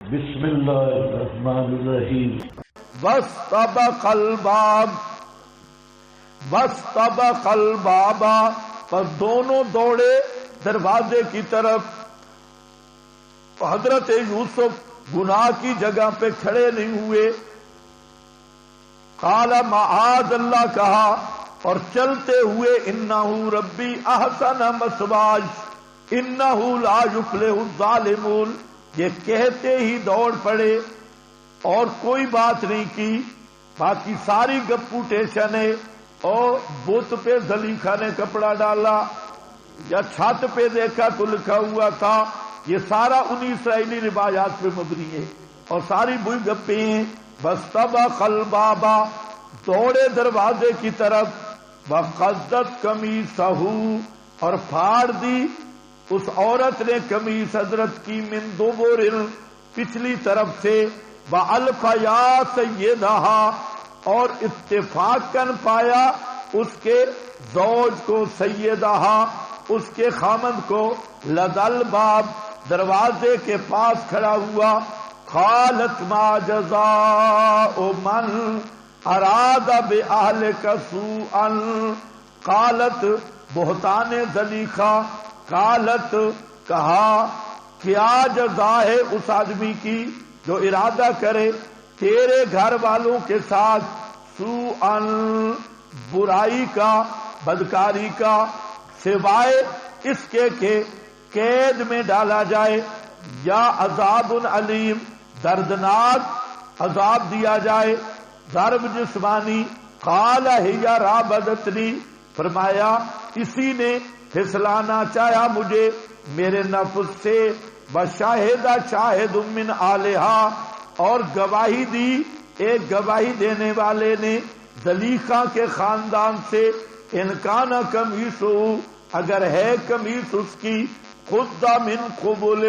بسم اللہ الرحمن الرحیم۔ واستبق الباب، پر دونوں دوڑے دروازے کی طرف۔ حضرت یوسف گناہ کی جگہ پہ کھڑے نہیں ہوئے۔ قال معاذ اللہ کہا اور چلتے ہوئے انہ ربی احسن مثواج انہ لا یفلح الظالمون، یہ کہتے ہی دوڑ پڑے اور کوئی بات نہیں کی۔ باقی ساری گپو ٹیشن ہے، اور بت پہ زلیخا نے کپڑا ڈالا یا چھت پہ دیکھا تو لکھا ہوا تھا، یہ سارا انہی اسرائیلی روایات پہ مبنی ہے اور ساری بری گپیں ہیں۔ واستبق الباب، دوڑے دروازے کی طرف۔ وقدت قمیصہ، اور پھاڑ دی اس عورت نے قمیص حضرت کی من دبر، پچھلی طرف سے۔ وَأَلْفَ يَا سَيِّدَهَا، اور اتفاقاً پایا اس کے زوج کو، سیدہا اس کے خامند کو، لدل باب دروازے کے پاس کھڑا ہوا۔ قالت ما جزاء من اراد بأہلک سوءا، قالت بہتان زلیخا، قالت کہا کیا جزا ہے اس آدمی کی جو ارادہ کرے تیرے گھر والوں کے ساتھ سوءا، برائی کا، بدکاری کا، سوائے اس کے کہ قید میں ڈالا جائے یا عذاب علیم، دردناک عذاب دیا جائے، ضرب جسمانی۔ قال ہی راودتنی، فرمایا اسی نے پھسلانا چاہا مجھے میرے نفس سے۔ وشاہد شاہد من آلہا، اور گواہی دی ایک گواہی دینے والے نے زلیخا کے خاندان سے، ان کان قمیصہ، اگر ہے قمیص اس کی، قد من قبل،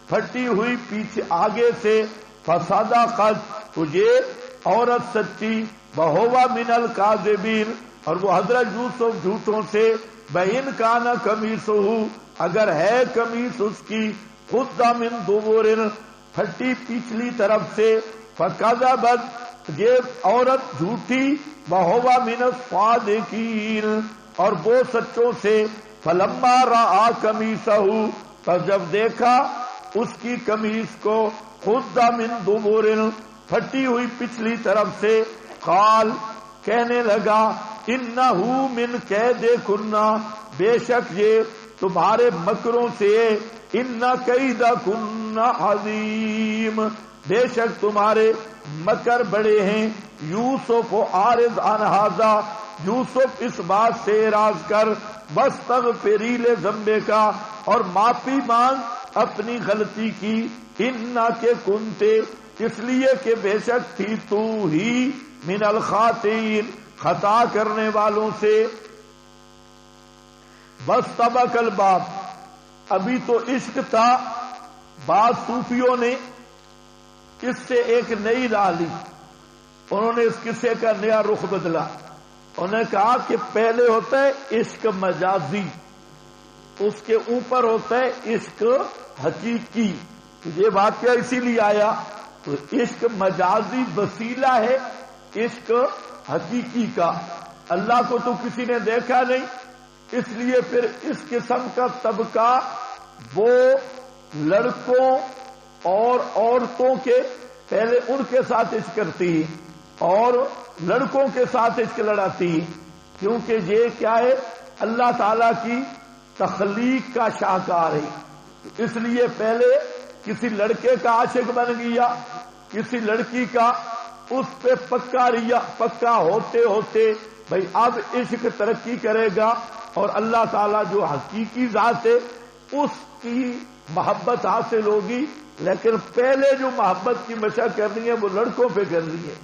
پھٹی ہوئی پیچھے آگے سے، فصدقت، تو یہ عورت سچی، وہو من الکاذبین، اور وہ حضرت یوسف جھوٹوں سے۔ بَإِنْ كَانَ قَمِيصُهُ، اگر ہے قمیص اس کی، قد من دبر، پھٹی پچھلی طرف سے، فَكَذَبَتْ، یہ عورت جھوٹی، وَهُوَ مِنَ الصَّادِقِينَ، اور وہ سچوں سے۔ فَلَمَّا رَأَىٰ قَمِيصَهُ، پس جب دیکھا اس کی قمیص کو، قد من دبر، پھٹی ہوئی پچھلی طرف سے، قال، کہنے لگا، انہ من کیدکن، بے شک یہ تمہارے مکروں سے، ان کیدکن عظیم، بے شک تمہارے مکر بڑے ہیں۔ یوسف عارض عن ھذا، یوسف اس بات سے اعراض کر، واستغفری لذنبک، اور معافی مانگ اپنی غلطی کی، انہ کے کنتے، اس لیے کہ بے شک تھی تو ہی، من الخاطئین، خطا کرنے والوں سے۔ واستبق الباب، ابھی تو عشق تھا، بعض صوفیوں نے اس سے ایک نئی راہ لی، انہوں نے اس قصے کا نیا رخ بدلا۔ انہوں نے کہا کہ پہلے ہوتا ہے عشق مجازی، اس کے اوپر ہوتا ہے عشق حقیقی۔ یہ واقعہ اسی لیے آیا، تو عشق مجازی وسیلہ ہے عشق حقیقی کا۔ اللہ کو تو کسی نے دیکھا نہیں، اس لیے پھر اس قسم کا طبقہ وہ لڑکوں اور عورتوں کے، پہلے ان کے ساتھ عشق کرتی اور لڑکوں کے ساتھ عشق لڑاتی، کیونکہ یہ کیا ہے، اللہ تعالی کی تخلیق کا شاہکار ہے۔ اس لیے پہلے کسی لڑکے کا عاشق بن گیا، کسی لڑکی کا، اس پہ پکا ہوتے ہوتے بھئی اب عشق ترقی کرے گا، اور اللہ تعالیٰ جو حقیقی ذات ہے اس کی محبت حاصل ہوگی۔ لیکن پہلے جو محبت کی مشق کرنی ہے وہ لڑکوں پہ کرنی ہے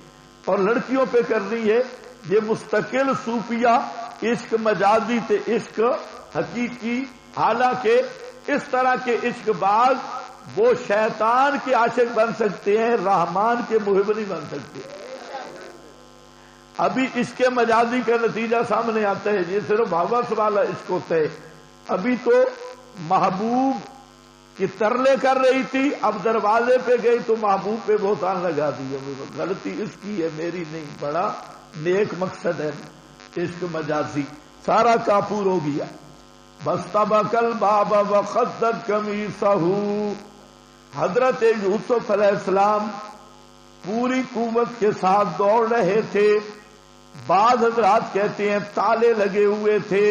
اور لڑکیوں پہ کرنی ہے۔ یہ مستقل صوفیہ عشق مجازی تے عشق حقیقی، حالانکہ اس طرح کے عشق باز وہ شیطان کے عاشق بن سکتے ہیں، رحمان کے محب نہیں بن سکتے۔ ابھی عشق مجازی کا نتیجہ سامنے آتا ہے، یہ صرف حوث والا عشق ہوتا ہے۔ ابھی تو محبوب کہ ترلے کر رہی تھی، اب دروازے پہ گئی تو محبوب پہ بہتان لگا دیا، غلطی اس کی ہے میری نہیں، بڑا نیک مقصد ہے، عشق مجازی سارا کافور ہو گیا. بستبق الباب وقدت قمیصہ، حضرت یوسف علیہ السلام پوری قوت کے ساتھ دوڑ رہے تھے. بعض حضرات کہتے ہیں تالے لگے ہوئے تھے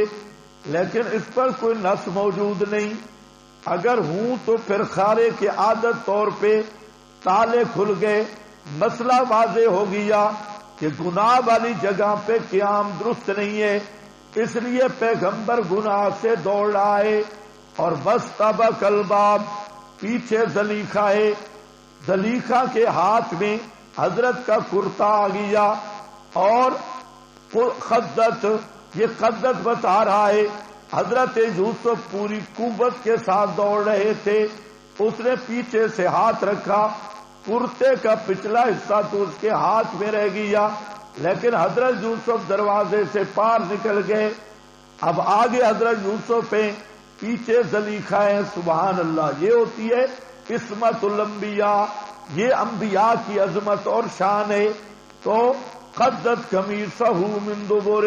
لیکن اس پر کوئی نص موجود نہیں، اگر ہوں تو پھر خارے کے عادت طور پہ تالے کھل گئے. مسئلہ واضح ہو گیا کہ گناہ والی جگہ پہ قیام درست نہیں ہے، اس لیے پیغمبر گناہ سے دوڑ رہا ہے. اور بستبق الباب، پیچھے زلیخا ہے، زلیخا کے ہاتھ میں حضرت کا کرتا آ گیا. اور خدت، یہ خدت بتا رہا ہے حضرت یوسف پوری قوت کے ساتھ دوڑ رہے تھے، اس نے پیچھے سے ہاتھ رکھا، کرتے کا پچھلا حصہ تو اس کے ہاتھ میں رہ گیا، لیکن حضرت یوسف دروازے سے پار نکل گئے. اب آگے حضرت یوسف ہیں، پیچھے زلیخا ہے. سبحان اللہ، یہ ہوتی ہے عصمت الانبیاء، یہ انبیاء کی عظمت اور شان ہے. تو قدت قمیصہ من دبر،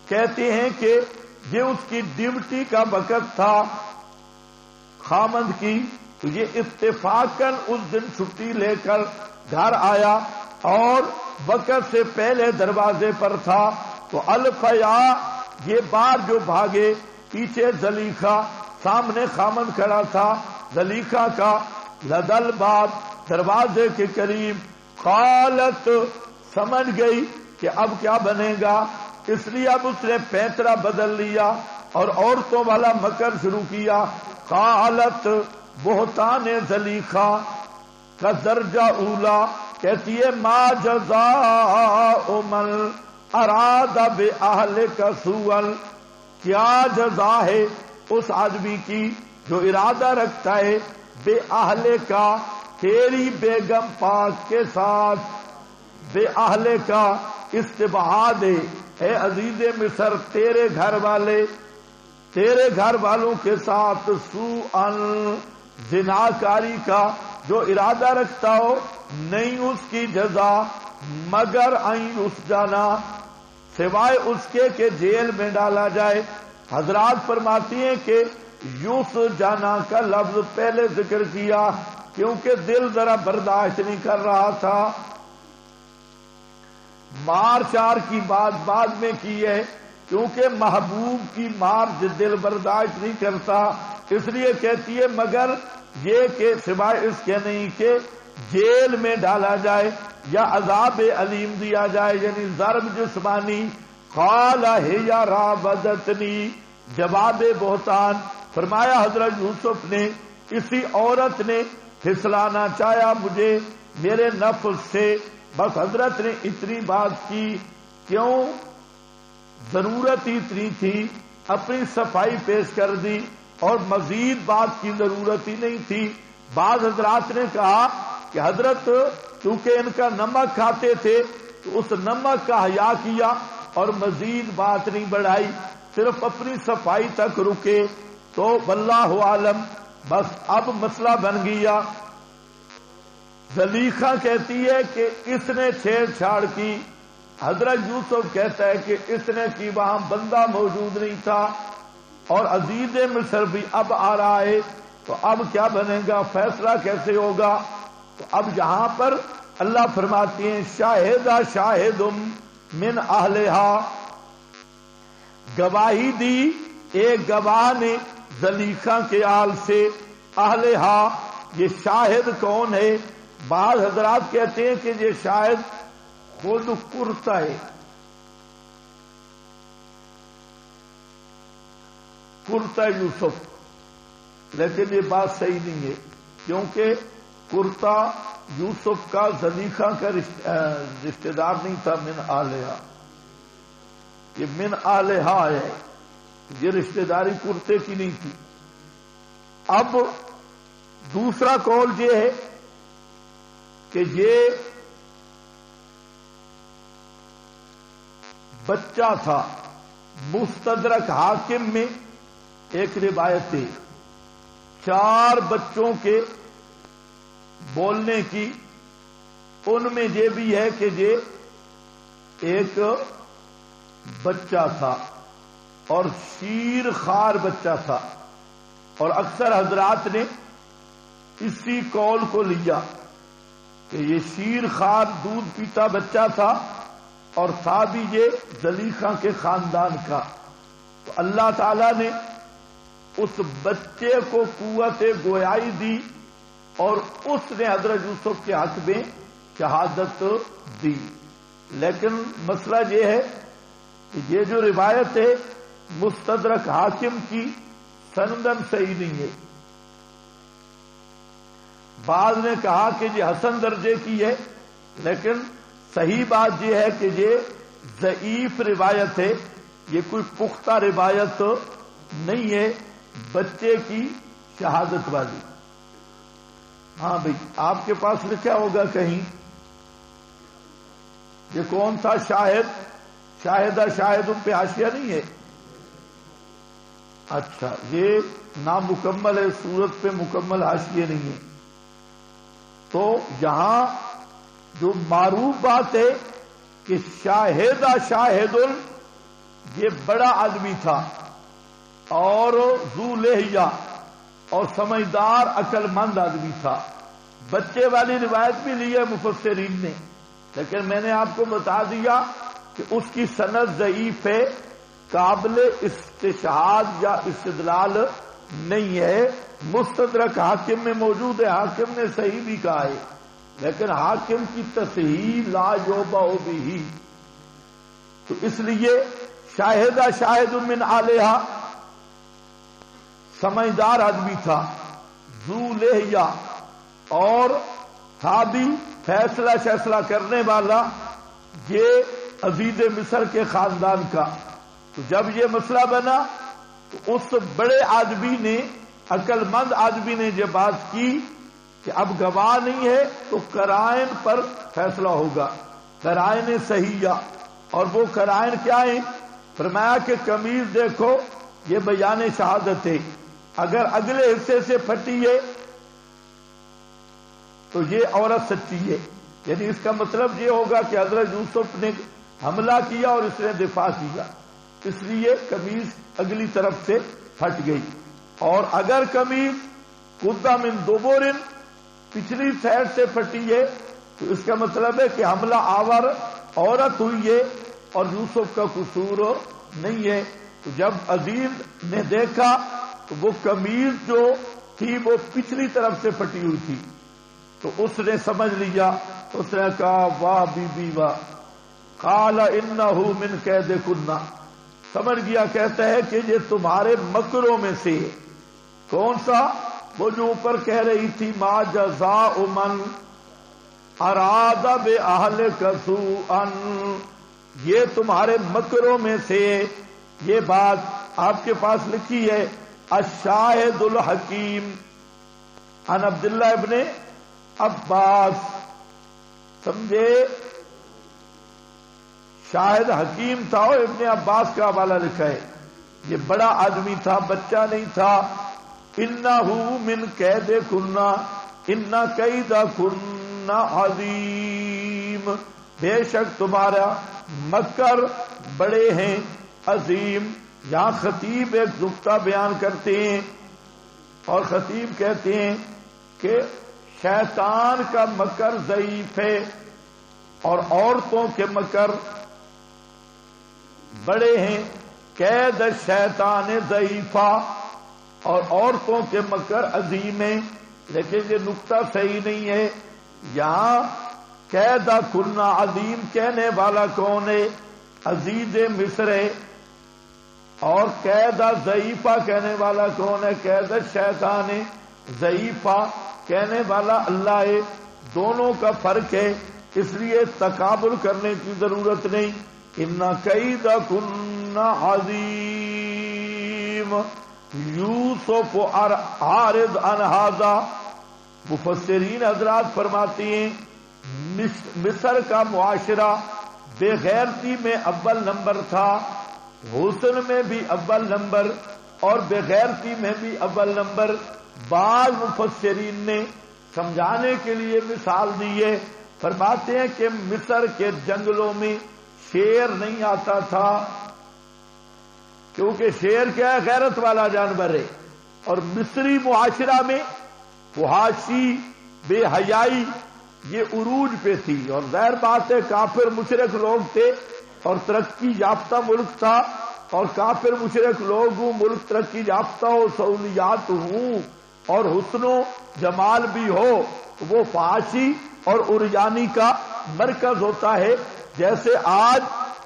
کہتے ہیں کہ یہ اس کی ڈیوٹی کا وقت تھا خامند کی، تو یہ اتفاقاً اس دن چھٹی لے کر گھر آیا اور وقت سے پہلے دروازے پر تھا. تو الفیا، یہ بار جو بھاگے، پیچھے زلیخا، سامنے خامند کھڑا تھا زلیخا کا، لدل باب، دروازے کے قریب. قالت، سمجھ گئی کہ اب کیا بنے گا، اس لیے اب اس نے پیترا بدل لیا اور عورتوں والا مکر شروع کیا. قالت، بہتان زلیخا کا درجہ اولا، کہتی ہے ما جزاء من اراد باہلک سوءا، کیا جزا ہے اس آدمی کی جو ارادہ رکھتا ہے بے اہل کا، تیری بیگم پاک کے ساتھ. بے اہل کا استبعاد ہے، اے عزیز مصر تیرے گھر والے، تیرے گھر والوں کے ساتھ سوءا، زناکاری کا جو ارادہ رکھتا ہو، نہیں اس کی جزا مگر این اس جانا، سوائے اس کے کہ جیل میں ڈالا جائے. حضرات فرماتی ہیں کہ یوس جانا کا لفظ پہلے ذکر کیا کیونکہ دل ذرا برداشت نہیں کر رہا تھا. مار چار کی بات بعد میں کی ہے کیونکہ محبوب کی مار دل برداشت نہیں کرتا، اس لیے کہتی ہے مگر یہ کہ سوائے اس کے نہیں کہ جیل میں ڈالا جائے یا عذاب علیم دیا جائے، یعنی ضرب جسمانی. قال ہی راودتنی، جواب بہتان. فرمایا حضرت یوسف نے، اسی عورت نے پھسلانا چاہا مجھے میرے نفس سے. بس حضرت نے اتنی بات کی، کیوں؟ ضرورت ہی اتنی تھی، اپنی صفائی پیش کر دی اور مزید بات کی ضرورت ہی نہیں تھی. بعض حضرات نے کہا کہ حضرت چونکہ ان کا نمک کھاتے تھے تو اس نمک کا حیا کیا اور مزید بات نہیں بڑھائی، صرف اپنی صفائی تک رکے. تو واللہ عالم، بس اب مسئلہ بن گیا. زلیخا کہتی ہے کہ اس نے چھیڑ چھاڑ کی، حضرت یوسف کہتا ہے کہ اس نے کی، وہاں بندہ موجود نہیں تھا اور عزیز مصر بھی اب آ رہا ہے، تو اب کیا بنے گا، فیصلہ کیسے ہوگا. تو اب یہاں پر اللہ فرماتی ہیں شاہدہ شاہدم من اہلہا، گواہی دی ایک گواہ نے زلیخا کے آل سے. اہلہا، یہ شاہد کون ہے؟ بعض حضرات کہتے ہیں کہ یہ شاہد خود کرتا ہے، کرتا یوسف، لیکن یہ بات صحیح نہیں ہے کیونکہ کرتا یوسف کا زلیخا کا رشتہ دار نہیں تھا. من آلہا، یہ من آلہا ہے، یہ رشتہ داری کرتے کی نہیں تھی. اب دوسرا قول یہ ہے کہ یہ بچہ تھا. مستدرک حاکم میں ایک روایت ہے 4 بچوں کے بولنے کی، ان میں یہ بھی ہے کہ یہ ایک بچہ تھا اور شیر خوار بچہ تھا، اور اکثر حضرات نے اسی قول کو لیا کہ یہ شیر خوار دودھ پیتا بچہ تھا اور تھا بھی یہ زلیخا کے خاندان کا. تو اللہ تعالی نے اس بچے کو قوت گویائی دی اور اس نے حضرت یوسف کے حق میں شہادت دی. لیکن مسئلہ یہ ہے کہ یہ جو روایت ہے مستدرک حاکم کی سندن صحیح نہیں ہے. بعض نے کہا کہ یہ حسن درجے کی ہے، لیکن صحیح بات یہ ہے کہ یہ ضعیف روایت ہے، یہ کوئی پختہ روایت نہیں ہے بچے کی شہادت والی. ہاں بھائی آپ کے پاس لکھا ہوگا کہیں یہ کون سا شاہدہ شاہد ان پہ حاشیہ نہیں ہے؟ اچھا یہ نامکمل ہے، سورت پہ مکمل حاشیے نہیں ہے. تو یہاں جو معروف بات ہے کہ شاہدہ شاہد یہ بڑا آدمی تھا اور ذو لحیہ اور سمجھدار عقل مند آدمی تھا. بچے والی روایت بھی لی ہے مفسرین نے، لیکن میں نے آپ کو بتا دیا کہ اس کی سند ضعیف ہے، قابل استشہاد یا استدلال نہیں ہے. مستدرک حاکم میں موجود ہے، حاکم نے صحیح بھی کہا ہے، لیکن حاکم کی تصحیح لا یوبا بہ. تو اس لیے شاہدہ شاہد من علیہا سمجھدار آدمی تھا، ذو لحیہ اور تھا بھی فیصلہ کرنے والا، یہ عزیز مصر کے خاندان کا. تو جب یہ مسئلہ بنا تو اس بڑے آدمی نے، عقل مند آدمی نے یہ بات کی کہ اب گواہ نہیں ہے تو قرائن پر فیصلہ ہوگا، قرائن صحیحہ. اور وہ قرائن کیا ہیں؟ فرمایا کہ قمیض دیکھو یہ بیان شہادت ہے، اگر اگلے حصے سے پھٹی ہے تو یہ عورت سچی ہے. یعنی اس کا مطلب یہ ہوگا کہ حضرت یوسف نے حملہ کیا اور اس نے دفاع کیا، اس لیے قمیض اگلی طرف سے پھٹ گئی. اور اگر قمیض قدہ من دبر پچھلی سائڈ سے پھٹی ہے تو اس کا مطلب ہے کہ حملہ آور عورت ہوئی ہے اور یوسف کا قصور نہیں ہے. تو جب عزیز نے دیکھا تو وہ قمیض جو تھی وہ پچھلی طرف سے پھٹی ہوئی تھی، تو اس نے سمجھ لیا. اس نے کہا واہ بی بی واہ، قال انہ من کیدکن، سمجھ گیا، کہتا ہے کہ یہ تمہارے مکروں میں سے. کون سا؟ وہ جو اوپر کہہ رہی تھی ما جزاء من اراد باہلک سوءا، یہ تمہارے مکروں میں سے. یہ بات آپ کے پاس لکھی ہے الشاہد الحکیم عن عبداللہ ابن عباس. سمجھے؟ شاہد حکیم تھا اور ابن عباس کا حوالہ لکھا ہے. یہ بڑا آدمی تھا، بچہ نہیں تھا. انہ من کیدکن ان کیدکن عظیم، بے شک تمہارا مکر بڑے ہیں، عظیم. یہاں خطیب ایک نقطہ بیان کرتے ہیں اور خطیب کہتے ہیں کہ شیطان کا مکر ضعیف ہے اور عورتوں کے مکر بڑے ہیں. قید شیطان ضعیفہ، اور عورتوں کے مکر عظیم ہیں. لیکن یہ نقطہ صحیح نہیں ہے. یہاں قید کنا عظیم کہنے والا کون ہے؟ عزیز مصر ہے. اور قید ضعیفہ کہنے والا کون ہے؟ قید شیطان ضعیفہ کہنے والا اللہ ہے. دونوں کا فرق ہے، اس لیے تقابل کرنے کی ضرورت نہیں. ان کیدکن عظیم یوسف عارض عن ھذا. مفسرین حضرات فرماتی ہیں مصر کا معاشرہ بے غیرتی میں اول نمبر تھا، حسن میں بھی اول نمبر اور بے غیرتی میں بھی اول نمبر. بعض مفسرین نے سمجھانے کے لیے مثال دی ہے، فرماتے ہیں کہ مصر کے جنگلوں میں شیر نہیں آتا تھا، کیونکہ شیر کیا ہے؟ غیرت والا جانور ہے، اور مصری معاشرہ میں فحاشی، بے حیائی یہ عروج پہ تھی، اور ظاہر بات ہے کافر مشرک لوگ تھے اور ترقی یافتہ ملک تھا، اور کافر مشرک لوگ ہوں، ملک ترقی یافتہ ہو، سہولیات ہوں اور حسن و جمال بھی ہو، وہ فحاشی اور عریانی کا مرکز ہوتا ہے، جیسے آج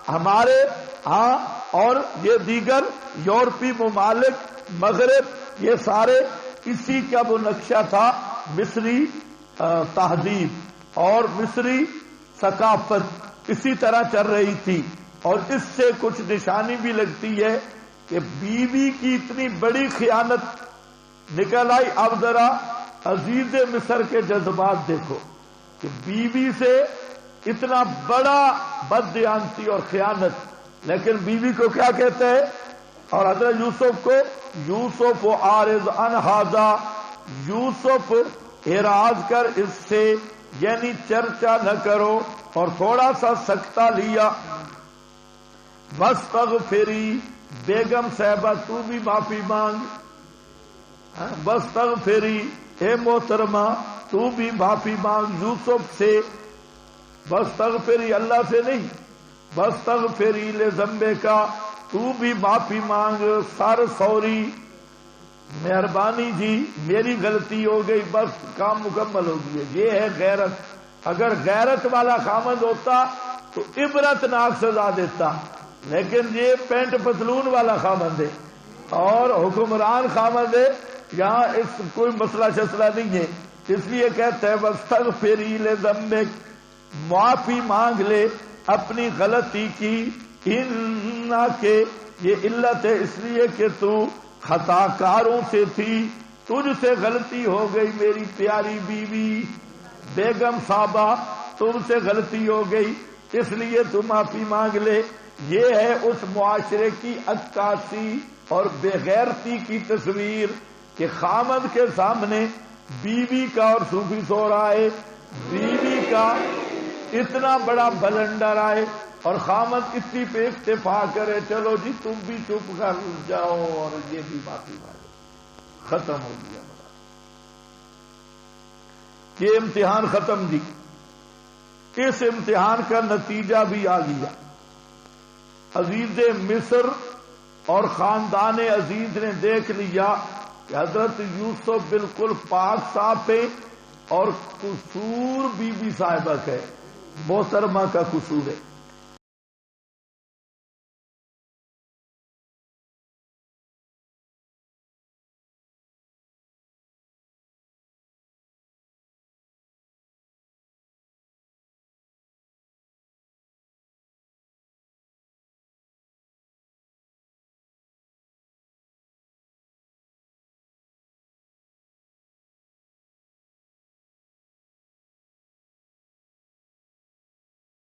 ہمارے ہاں اور یہ دیگر یورپی ممالک مغرب، یہ سارے اسی کا وہ نقشہ تھا، مصری تہذیب اور مصری ثقافت اسی طرح چل رہی تھی۔ اور اس سے کچھ نشانی بھی لگتی ہے کہ بیوی کی اتنی بڑی خیانت نکل آئی۔ اب ذرا عزیز مصر کے جذبات دیکھو کہ بیوی سے اتنا بڑا بددیانتی اور خیانت، لیکن بیوی کو کیا کہتے ہیں؟ اور حضرت یوسف کو یوسف عارض عن ھذا، یوسف اعراض کر اس سے، یعنی چرچا نہ کرو، اور تھوڑا سا سکتہ لیا۔ واستغفری، بیگم صاحبہ تو بھی معافی مانگ، واستغفری اے محترمہ تو بھی معافی مانگ یوسف سے، واستغفری اللہ سے نہیں، واستغفری لذنبک، تو بھی معافی مانگ، سر سوری، مہربانی جی میری غلطی ہو گئی، بس کام مکمل ہو گیا۔ یہ ہے غیرت۔ اگر غیرت والا خامند ہوتا تو عبرت ناک سزا دیتا، لیکن یہ پینٹ پتلون والا خامند ہے اور حکمران خامند ہے، یہاں اس کوئی مسئلہ شسلہ نہیں ہے، اس لیے کہتے ہیں واستغفری لذنبک، معافی مانگ لے اپنی غلطی کی، انہ کے یہ علت ہے اس لیے کہ تو خطا کاروں سے تھی، تجھ سے غلطی ہو گئی میری پیاری بیوی بیگم صاحبہ، تم سے غلطی ہو گئی اس لیے تو معافی مانگ لے۔ یہ ہے اس معاشرے کی عکاسی اور بے غیرتی کی تصویر کہ خامد کے سامنے بیوی کا، اور صوفی سو رہا ہے، بیوی کا اتنا بڑا بلنڈر آئے اور خامد اتنی پہ اکتفا کرے، چلو جی تم بھی چپ کر جاؤ اور یہ بھی معافی مانگے، ختم ہو گیا۔ یہ امتحان ختم جی۔ اس امتحان کا نتیجہ بھی آ گیا۔ عزیز مصر اور خاندان عزیز نے دیکھ لیا کہ حضرت یوسف بالکل پاک صاف ہے اور قصور بی بی صاحبہ کا ہے، محترمہ کا قصور ہے۔